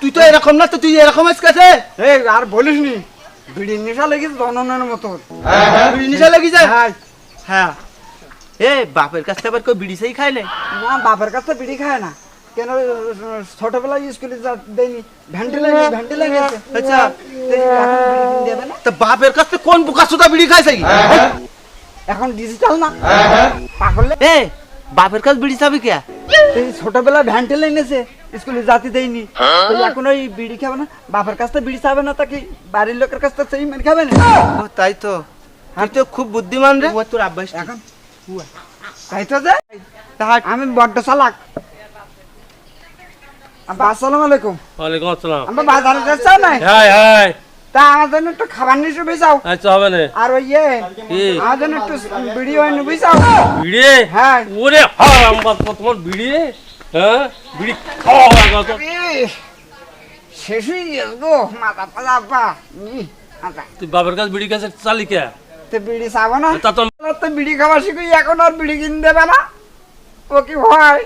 তুই তো এরকম না, তো তুই এরকম আজকে। এই আর বলিস নি, বিড়ি নেশা লেগেছে জননের মতো। বিড়ি নেশা লেগে যায়? হ্যাঁ। হ্যাঁ। এ বাপের কাছ থেকে আবার কেউ বিড়ি সেই খায় না? না, বাপের কাছে বিড়ি খায় না। কেন, ছোটবেলায় স্কুলে দেয়নি, ভ্যান্টি লেগেছে। আচ্ছা। দেবে না। তা বাপের কাছ থেকে কোন বোকাচোদা বিড়ি খাইছে কি? এখন ডিজিটাল না, পাগলে। এ বাপের কাছ বিড়ি চাবি কে? এই ছোটবেলায় ভ্যান্টি লেগেছে, স্কুলে জাতি দেয়নি। তো এখন ওই বিড়ি খাবে না, বাপের কাছ থেকে বিড়ি চাবে না, তাকে বাড়ির লোকের কাছ থেকে সেই মেন খাবে না। ও তাই তো, তুই তো খুব বুদ্ধিমান রে। ও তোর আব্বাস এখন তাই তো যে আমি বড্ড চালাক। আব্বা আসসালামু আলাইকুম। ওয়ালাইকুম আসসালাম। আব্বা বাজারে যাচ্ছো না? High high. তা আমার জন্য একটু খাবার নিয়ে এসে বেচাও। আচ্ছা হবে না। আর ওই কি? আমার জন্য একটু বিড়ি হয় নিয়ে বেচাও। বিড়ি? হ্যাঁ। ওরে হারাম বাচ্চা, তোমার বিড়ি? হ্যাঁ, বিড়ি খাওয়া লাগা তো। শেষ হয়ে গেছে গো, মাথা পালা আব্বা। আচ্ছা, তুই বাবার কাছে বিড়ি কাছে চালি কে? তো বিড়ি চাবো না? তা তো তো বিড়ি খাওয়া শিখি, এখন আর বিড়ি কিনে দেবে না। ও কি হয়?